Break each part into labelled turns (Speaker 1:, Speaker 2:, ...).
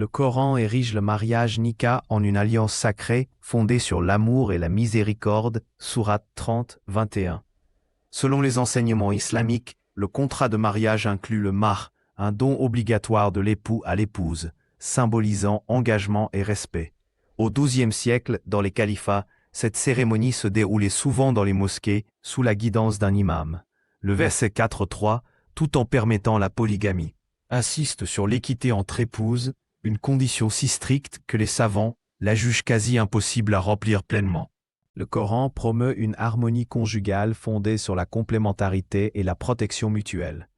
Speaker 1: Le Coran érige le mariage nikah en une alliance sacrée fondée sur l'amour et la miséricorde, sourate 30, 21. Selon les enseignements islamiques, le contrat de mariage inclut le mahr, un don obligatoire de l'époux à l'épouse, symbolisant engagement et respect. Au XIIe siècle, dans les califats, cette cérémonie se déroulait souvent dans les mosquées, sous la guidance d'un imam. Le verset 4.3, tout en permettant la polygamie, insiste sur l'équité entre épouses, une condition si stricte que les savants la jugent quasi impossible à remplir pleinement. Le Coran promeut une harmonie conjugale fondée sur la complémentarité et la protection mutuelle.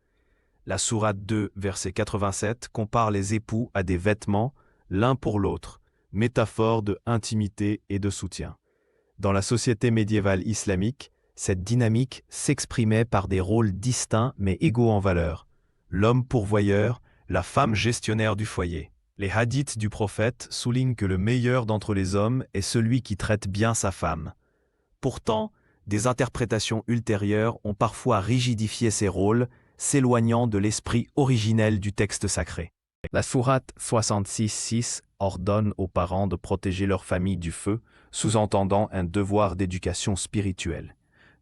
Speaker 1: La sourate 2, verset 87, compare les époux à des vêtements, l'un pour l'autre, métaphore de intimité et de soutien. Dans la société médiévale islamique, cette dynamique s'exprimait par des rôles distincts mais égaux en valeur. L'homme pourvoyeur, la femme gestionnaire du foyer. Les hadiths du prophète soulignent que le meilleur d'entre les hommes est celui qui traite bien sa femme. Pourtant, des interprétations ultérieures ont parfois rigidifié ces rôles, s'éloignant de l'esprit originel du texte sacré. La sourate 66.6 ordonne aux parents de protéger leur famille du feu, sous-entendant un devoir d'éducation spirituelle.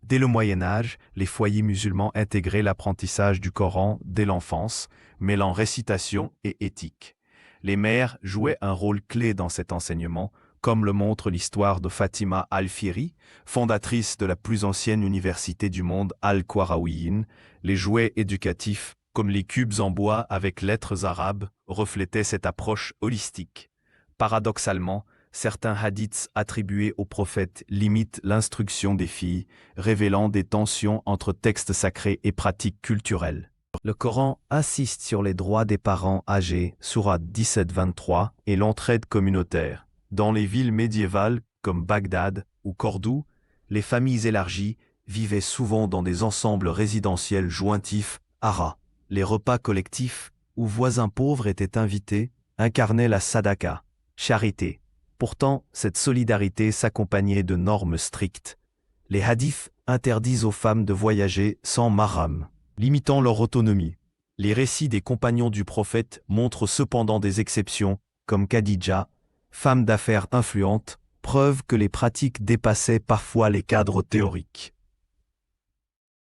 Speaker 1: Dès le Moyen Âge, les foyers musulmans intégraient l'apprentissage du Coran dès l'enfance, mêlant récitation et éthique. Les mères jouaient un rôle clé dans cet enseignement, comme le montre l'histoire de Fatima al-Fihri, fondatrice de la plus ancienne université du monde Al-Qarawiyyin. Les jouets éducatifs, comme les cubes en bois avec lettres arabes, reflétaient cette approche holistique. Paradoxalement, certains hadiths attribués au prophète limitent l'instruction des filles, révélant des tensions entre textes sacrés et pratiques culturelles. Le Coran insiste sur les droits des parents âgés, sourate 17-23, et l'entraide communautaire. Dans les villes médiévales, comme Bagdad ou Cordoue, les familles élargies vivaient souvent dans des ensembles résidentiels jointifs, haras. Les repas collectifs, où voisins pauvres étaient invités, incarnaient la sadaka, charité. Pourtant, cette solidarité s'accompagnait de normes strictes. Les hadiths interdisent aux femmes de voyager sans mahram, limitant leur autonomie. Les récits des compagnons du prophète montrent cependant des exceptions, comme Khadija, femme d'affaires influente, preuve que les pratiques dépassaient parfois les cadres théoriques.